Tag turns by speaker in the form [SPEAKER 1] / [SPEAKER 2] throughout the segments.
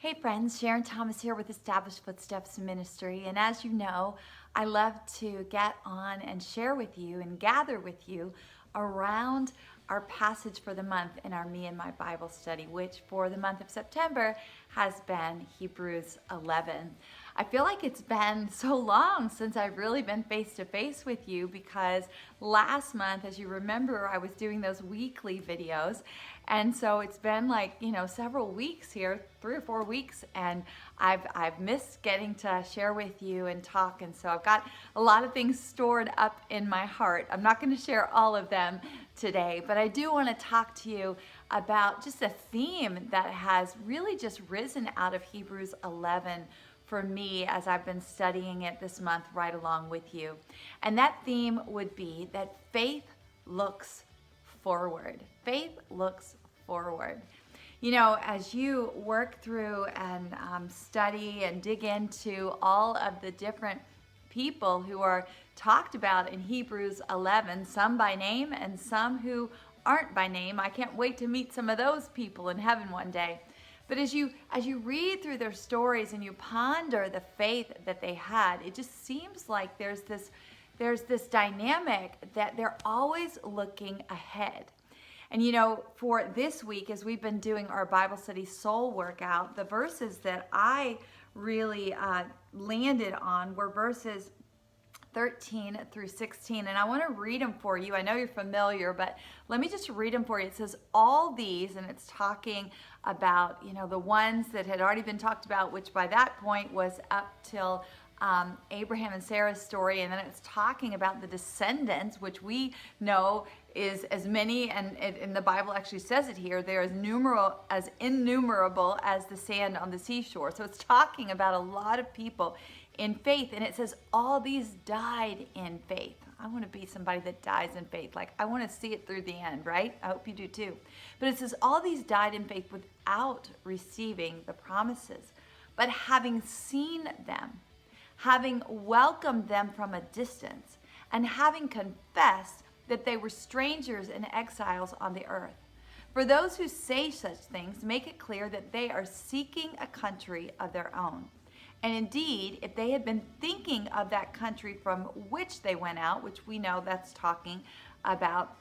[SPEAKER 1] Hey friends, Sharon Thomas here with Established Footsteps Ministry. And as you know, I love to get on and share with you and gather with you around our passage for the month in our Me and My Bible study, which for the month of September has been Hebrews 11. I feel like it's been so long since I've really been face to face with you because last month, as you remember, I was doing those weekly videos. And so it's been like, several weeks here, 3 or 4 weeks, and I've missed getting to share with you and talk. And so I've got a lot of things stored up in my heart. I'm not going to share all of them today, but I do want to talk to you about just a theme that has really just risen out of Hebrews 11 for me as I've been studying it this month right along with you. And that theme would be that faith looks forward. Faith looks forward. As you work through and study and dig into all of the different people who are talked about in Hebrews 11, some by name and some who aren't by name, I can't wait to meet some of those people in heaven one day. But as you read through their stories and you ponder the faith that they had, it just seems like there's this dynamic that they're always looking ahead. And for this week, as we've been doing our Bible study soul workout, the verses that I really landed on were verses 13 through 16, and I want to read them for you. I know you're familiar, but let me just read them for you. It says, all these, and it's talking about, the ones that had already been talked about, which by that point was up till Abraham and Sarah's story, and then it's talking about the descendants, which we know is as many, and the Bible actually says it here, they're as innumerable as the sand on the seashore. So it's talking about a lot of people in faith, and it says all these died in faith. I want to be somebody that dies in faith. Like, I want to see it through the end, right? I hope you do too. But it says all these died in faith without receiving the promises, but having seen them, having welcomed them from a distance, and having confessed that they were strangers and exiles on the earth. For those who say such things, make it clear that they are seeking a country of their own. And indeed, if they had been thinking of that country from which they went out, which we know that's talking about,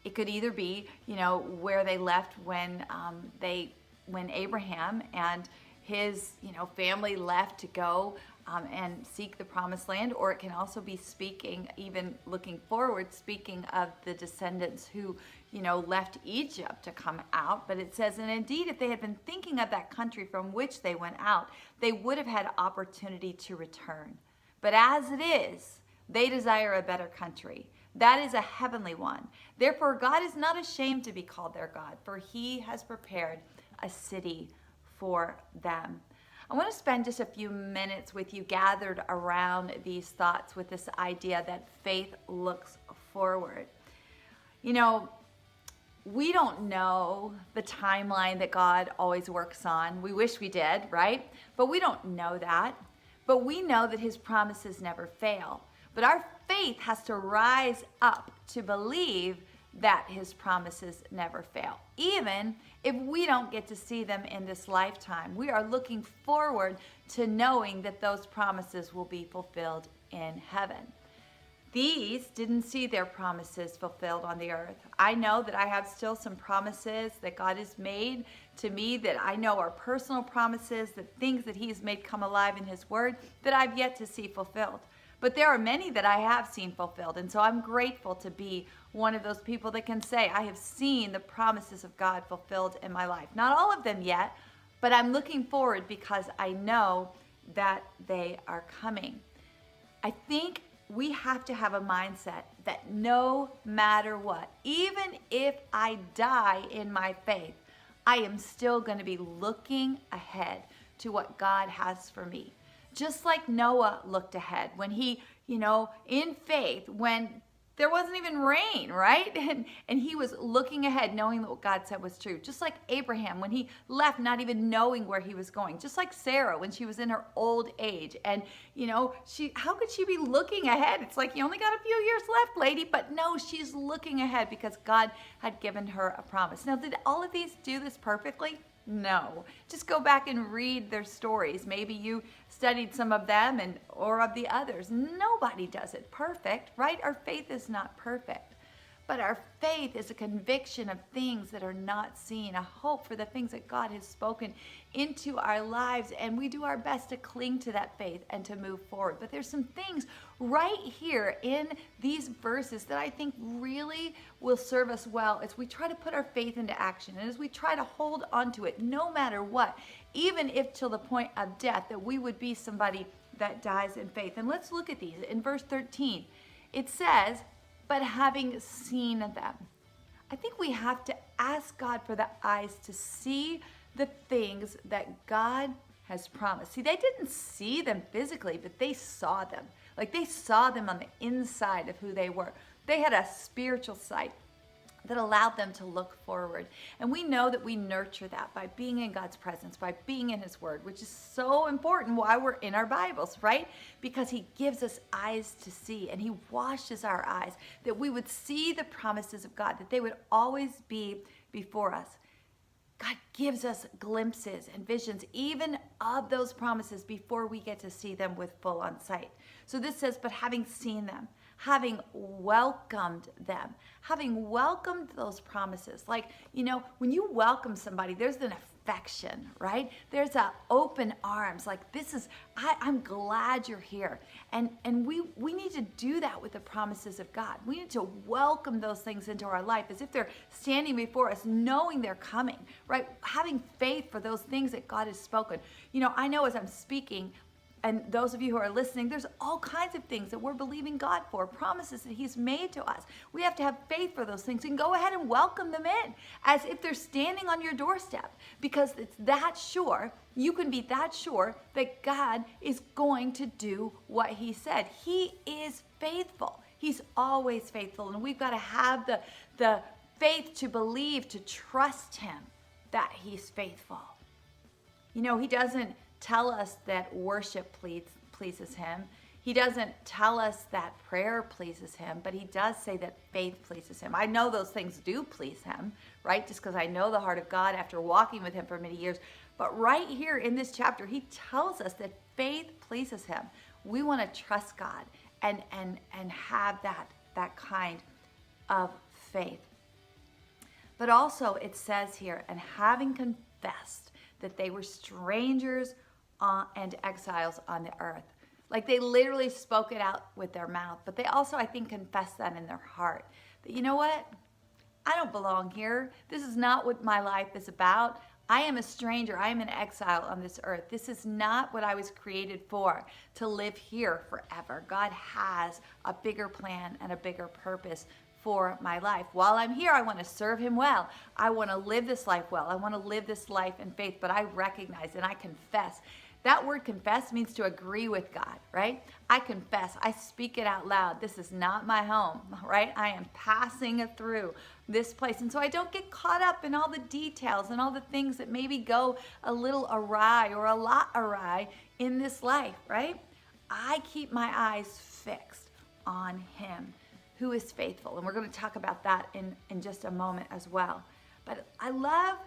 [SPEAKER 1] it could either be, where they left when Abraham and his, family left to go and seek the promised land, or it can also be speaking, even looking forward, speaking of the descendants who, left Egypt to come out. But it says, and indeed, if they had been thinking of that country from which they went out, they would have had opportunity to return. But as it is, they desire a better country. That is a heavenly one. Therefore, God is not ashamed to be called their God, for he has prepared a city for them. I want to spend just a few minutes with you gathered around these thoughts with this idea that faith looks forward. We don't know the timeline that God always works on. We wish we did, right? But we don't know that. But we know that his promises never fail. But our faith has to rise up to believe that his promises never fail. Even if we don't get to see them in this lifetime, we are looking forward to knowing that those promises will be fulfilled in heaven. These didn't see their promises fulfilled on the earth. I know that I have still some promises that God has made to me that I know are personal promises, that things that he's made come alive in his word that I've yet to see fulfilled. But there are many that I have seen fulfilled. And so I'm grateful to be one of those people that can say, I have seen the promises of God fulfilled in my life. Not all of them yet, but I'm looking forward because I know that they are coming. I think we have to have a mindset that no matter what, even if I die in my faith, I am still going to be looking ahead to what God has for me. Just like Noah looked ahead when he, in faith, when there wasn't even rain, right? And he was looking ahead, knowing that what God said was true. Just like Abraham, when he left, not even knowing where he was going. Just like Sarah, when she was in her old age. And, how could she be looking ahead? It's like, you only got a few years left, lady. But no, she's looking ahead because God had given her a promise. Now, did all of these do this perfectly? No. Just go back and read their stories. Maybe you studied some of them or of the others. Nobody does it perfect, right? Our faith is not perfect. But our faith is a conviction of things that are not seen, a hope for the things that God has spoken into our lives, and we do our best to cling to that faith and to move forward. But there's some things right here in these verses that I think really will serve us well as we try to put our faith into action and as we try to hold on to it no matter what, even if till the point of death, that we would be somebody that dies in faith. And let's look at these. In verse 13, it says, but having seen them. I think we have to ask God for the eyes to see the things that God has promised. See, they didn't see them physically, but they saw them. Like they saw them on the inside of who they were. They had a spiritual sight that allowed them to look forward. And we know that we nurture that by being in God's presence, by being in His Word, which is so important while we're in our Bibles, right? Because He gives us eyes to see and He washes our eyes, that we would see the promises of God, that they would always be before us. God gives us glimpses and visions even of those promises before we get to see them with full on sight. So this says, but having seen them, having welcomed them, having welcomed those promises. Like, you know, when you welcome somebody, there's an affection, right? There's a open arms. Like, this is, I'm glad you're here. And we need to do that with the promises of God. We need to welcome those things into our life as if they're standing before us, knowing they're coming, right? Having faith for those things that God has spoken. You know, I know as I'm speaking, and those of you who are listening, there's all kinds of things that we're believing God for, promises that He's made to us. We have to have faith for those things and go ahead and welcome them in as if they're standing on your doorstep, because it's that sure, you can be that sure that God is going to do what He said. He is faithful. He's always faithful, and we've got to have the faith to believe, to trust Him that He's faithful. You know, He doesn't tell us that worship pleases Him. He doesn't tell us that prayer pleases Him, but He does say that faith pleases Him. I know those things do please Him, right? Just because I know the heart of God after walking with Him for many years. But right here in this chapter, He tells us that faith pleases Him. We want to trust God and have that kind of faith. But also it says here, and having confessed that they were strangers and exiles on the earth. Like they literally spoke it out with their mouth, but they also, I think, confessed that in their heart. That, you know what? I don't belong here. This is not what my life is about. I am a stranger. I am an exile on this earth. This is not what I was created for, to live here forever. God has a bigger plan and a bigger purpose for my life. While I'm here, I want to serve Him well. I want to live this life well. I want to live this life in faith, but I recognize and I confess. That word confess means to agree with God, right? I confess. I speak it out loud. This is not my home, right? I am passing through this place. And so I don't get caught up in all the details and all the things that maybe go a little awry or a lot awry in this life, right? I keep my eyes fixed on Him who is faithful. And we're going to talk about that in just a moment as well. But I love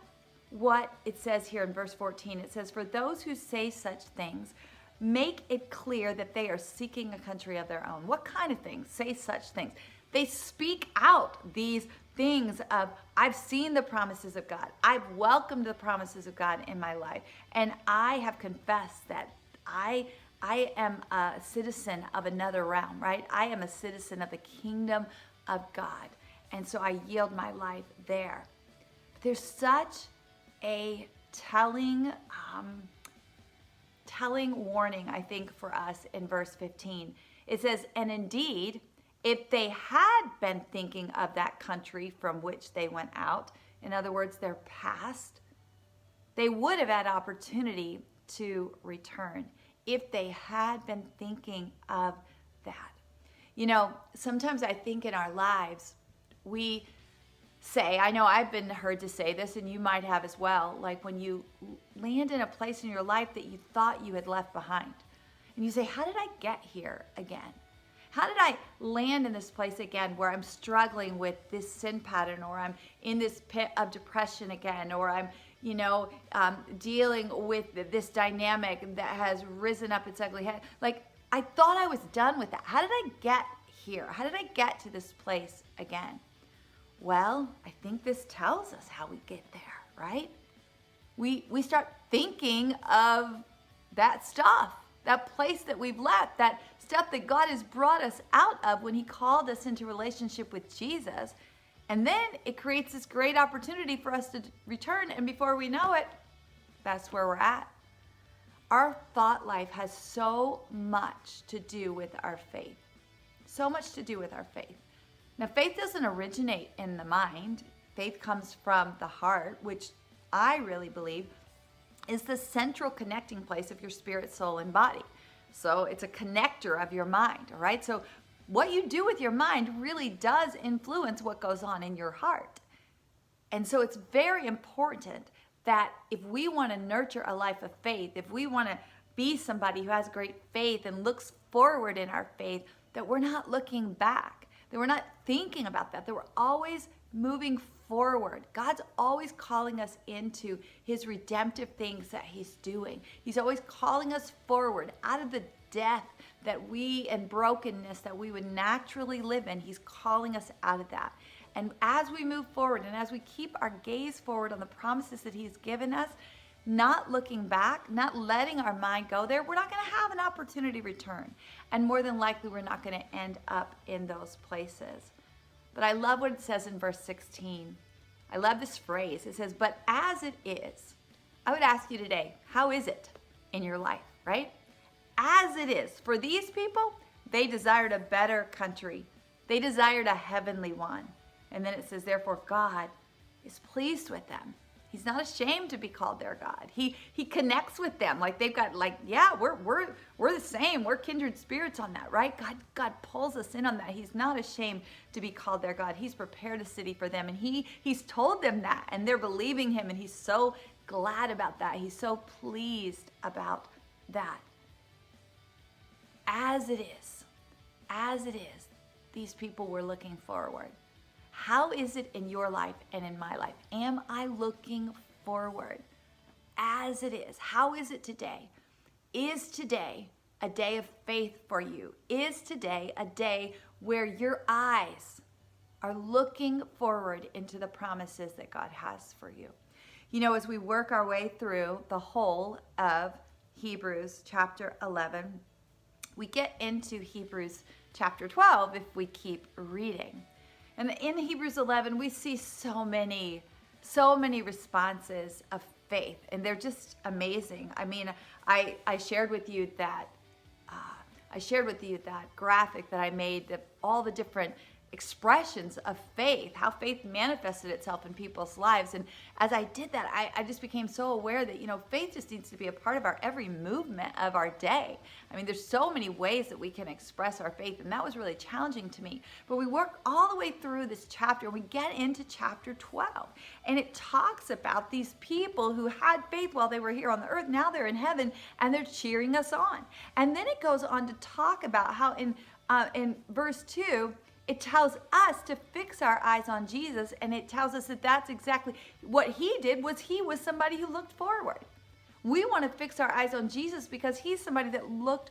[SPEAKER 1] what it says here in verse 14. It says, for those who say such things, make it clear that they are seeking a country of their own. What kind of things say such things? They speak out these things of, I've seen the promises of God. I've welcomed the promises of God in my life. And I have confessed that I am a citizen of another realm, right? I am a citizen of the kingdom of God. And so I yield my life there. There's such a telling warning, I think, for us in verse 15. It says, and indeed, if they had been thinking of that country from which they went out, in other words, their past, they would have had opportunity to return if they had been thinking of that. You know, sometimes I think in our lives, we say, I know I've been heard to say this, and you might have as well, like when you land in a place in your life that you thought you had left behind, and you say, how did I get here again? How did I land in this place again where I'm struggling with this sin pattern, or I'm in this pit of depression again, or I'm, dealing with this dynamic that has risen up its ugly head. Like, I thought I was done with that. How did I get here? How did I get to this place again? Well, I think this tells us how we get there, right? We start thinking of that stuff, that place that we've left, that stuff that God has brought us out of when he called us into relationship with Jesus. And then it creates this great opportunity for us to return. And before we know it, that's where we're at. Our thought life has so much to do with our faith. So much to do with our faith. Now, faith doesn't originate in the mind. Faith comes from the heart, which I really believe is the central connecting place of your spirit, soul, and body. So it's a connector of your mind, all right? So what you do with your mind really does influence what goes on in your heart. And so it's very important that if we want to nurture a life of faith, if we want to be somebody who has great faith and looks forward in our faith, that we're not looking back, that we're not thinking about that we're always moving forward. God's always calling us into his redemptive things that he's doing. He's always calling us forward out of the death that we and brokenness that we would naturally live in. He's calling us out of that. And as we move forward and as we keep our gaze forward on the promises that he's given us, not looking back, not letting our mind go there, we're not going to have an opportunity to return. And more than likely, we're not going to end up in those places. But I love what it says in verse 16. I love this phrase. It says, but as it is. I would ask you today, how is it in your life, right? As it is. For these people, they desired a better country. They desired a heavenly one. And then it says, therefore, God is pleased with them. He's not ashamed to be called their God. He connects with them. Like they've got we're the same. We're kindred spirits on that, right? God pulls us in on that. He's not ashamed to be called their God. He's prepared a city for them. And he's told them that. And they're believing him. And he's so glad about that. He's so pleased about that. As it is, these people were looking forward. How is it in your life and in my life? Am I looking forward? As it is. How is it today? Is today a day of faith for you? Is today a day where your eyes are looking forward into the promises that God has for you? You know, as we work our way through the whole of Hebrews chapter 11, we get into Hebrews chapter 12 if we keep reading. And in Hebrews 11, we see so many responses of faith, and they're just amazing. I mean, I shared with you that graphic that I made of all the different expressions of faith, how faith manifested itself in people's lives. And as I did that, I just became so aware that, faith just needs to be a part of our every movement of our day. I mean, there's so many ways that we can express our faith, and that was really challenging to me. But we work all the way through this chapter, and we get into chapter 12, and it talks about these people who had faith while they were here on the earth. Now they're in heaven, and they're cheering us on. And then it goes on to talk about how in verse 2, it tells us to fix our eyes on Jesus, and it tells us that that's exactly what he did. He was somebody who looked forward. We want to fix our eyes on Jesus because he's somebody that looked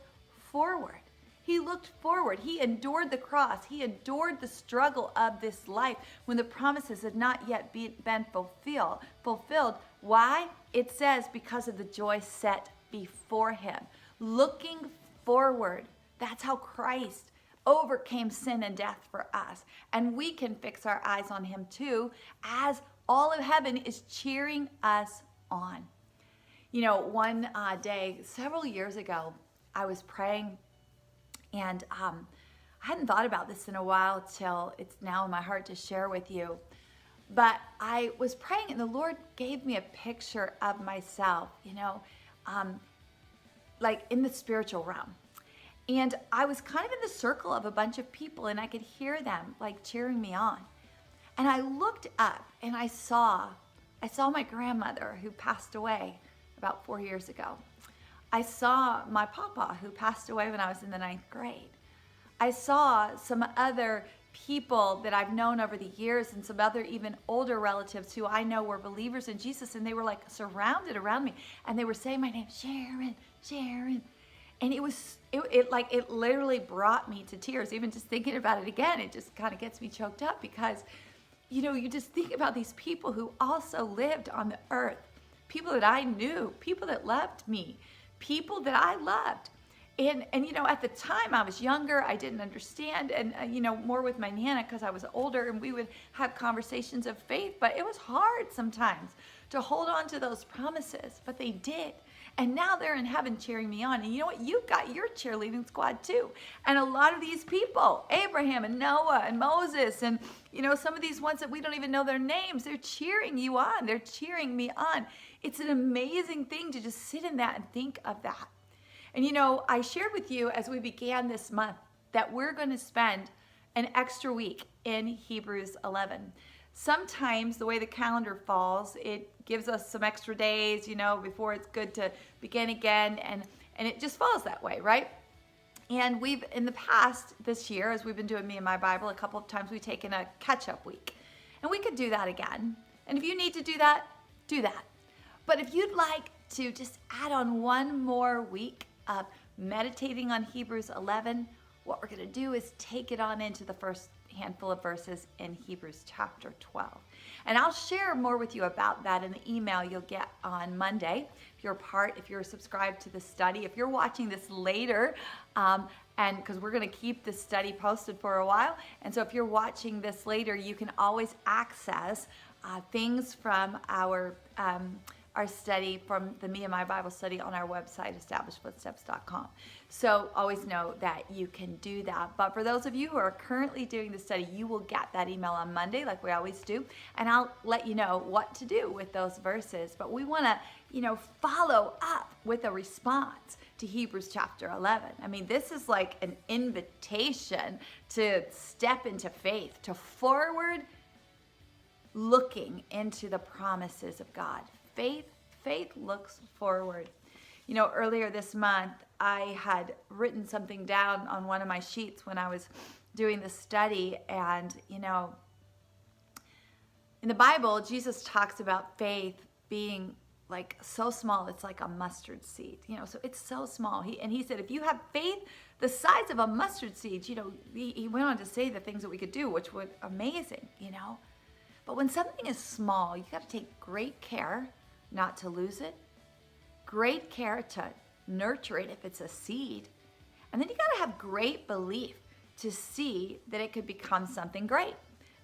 [SPEAKER 1] forward. He looked forward. He endured the cross. He endured the struggle of this life when the promises had not yet been fulfilled. Why? It says because of the joy set before him. Looking forward. That's how Christ overcame sin and death for us. And we can fix our eyes on him too, as all of heaven is cheering us on. One day, several years ago, I was praying, and I hadn't thought about this in a while till it's now in my heart to share with you. But I was praying, and the Lord gave me a picture of myself, like in the spiritual realm. And I was kind of in the circle of a bunch of people, and I could hear them like cheering me on. And I looked up, and I saw my grandmother who passed away about 4 years ago. I saw my papa who passed away when I was in the 9th grade. I saw some other people that I've known over the years and some other even older relatives who I know were believers in Jesus, and they were like surrounded around me and they were saying my name, Sharon, Sharon. And it literally brought me to tears. Even just thinking about it again, it just kind of gets me choked up because, you just think about these people who also lived on the earth, people that I knew, people that loved me, people that I loved. And at the time I was younger, I didn't understand, and more with my Nana because I was older, and we would have conversations of faith, but it was hard sometimes to hold on to those promises, but they did. And now they're in heaven cheering me on. And you know what? You've got your cheerleading squad too. And a lot of these people, Abraham and Noah and Moses and, some of these ones that we don't even know their names, they're cheering you on. They're cheering me on. It's an amazing thing to just sit in that and think of that. And, I shared with you as we began this month that we're going to spend an extra week in Hebrews 11. Sometimes the way the calendar falls, it gives us some extra days, before it's good to begin again. And it just falls that way, right? And we've, in the past, this year, as we've been doing Me and My Bible, a couple of times we've taken a catch-up week. And we could do that again. And if you need to do that, do that. But if you'd like to just add on one more week of meditating on Hebrews 11, what we're going to do is take it on into the first handful of verses in Hebrews chapter 12. And I'll share more with you about that in the email you'll get on Monday. If you're subscribed to the study, if you're watching this later, and because we're going to keep this study posted for a while. And so if you're watching this later, you can always access things from our study, from the Me and My Bible study on our website, establishedfootsteps.com. So always know that you can do that. But for those of you who are currently doing the study, you will get that email on Monday like we always do. And I'll let you know what to do with those verses. But we want to, follow up with a response to Hebrews chapter 11. I mean, this is like an invitation to step into faith, to forward looking into the promises of God. Faith looks forward. Earlier this month, I had written something down on one of my sheets when I was doing the study. And, in the Bible, Jesus talks about faith being like so small, it's like a mustard seed, so it's so small. He said, if you have faith the size of a mustard seed, he went on to say the things that we could do, which were amazing, But when something is small, you got to take great care not to lose it, great care to nurture it if it's a seed, and then you got to have great belief to see that it could become something great.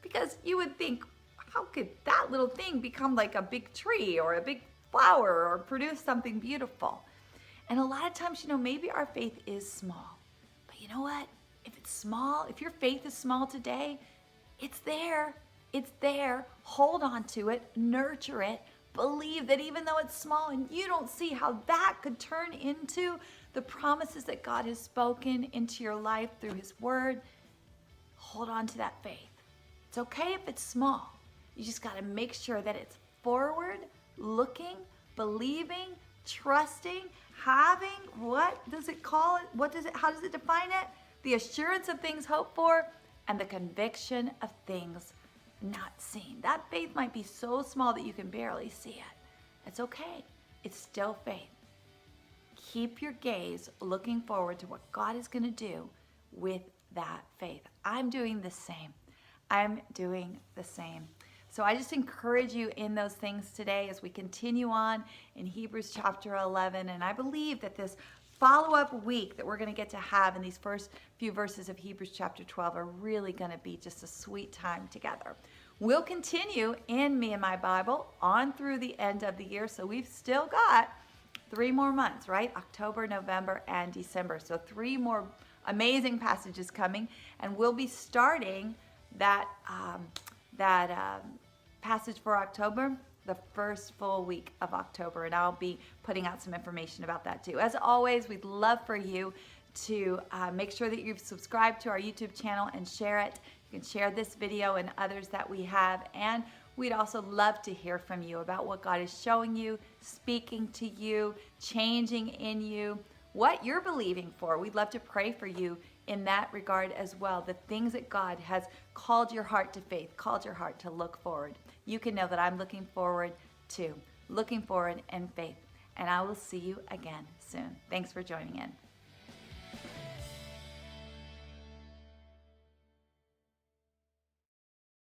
[SPEAKER 1] Because you would think, how could that little thing become like a big tree or a big flower or produce something beautiful? And a lot of times, maybe our faith is small, but you know what? If it's small, if your faith is small today, it's there. It's there. Hold on to it, nurture it. Believe that even though it's small and you don't see how that could turn into the promises that God has spoken into your life through His Word, hold on to that faith. It's okay if it's small. You just got to make sure that it's forward, looking, believing, trusting, having, what does it call it? How does it define it? The assurance of things hoped for and the conviction of things not seen. That faith might be so small that you can barely see it. It's okay. It's still faith. Keep your gaze looking forward to what God is going to do with that faith. I'm doing the same. So I just encourage you in those things today as we continue on in Hebrews chapter 11. And I believe that this follow-up week that we're going to get to have in these first few verses of Hebrews chapter 12 are really going to be just a sweet time together. We'll continue in Me and My Bible on through the end of the year. So we've still got 3 more months, right? October, November, and December. So 3 more amazing passages coming. And we'll be starting that passage for October the first full week of October, and I'll be putting out some information about that too. As always, we'd love for you to make sure that you've subscribed to our YouTube channel and share it. You can share this video and others that we have, and we'd also love to hear from you about what God is showing you, speaking to you, changing in you, what you're believing for. We'd love to pray for you in that regard as well. The things that God has called your heart to faith, called your heart to look forward. You can know that I'm looking forward in faith. And I will see you again soon. Thanks for joining in.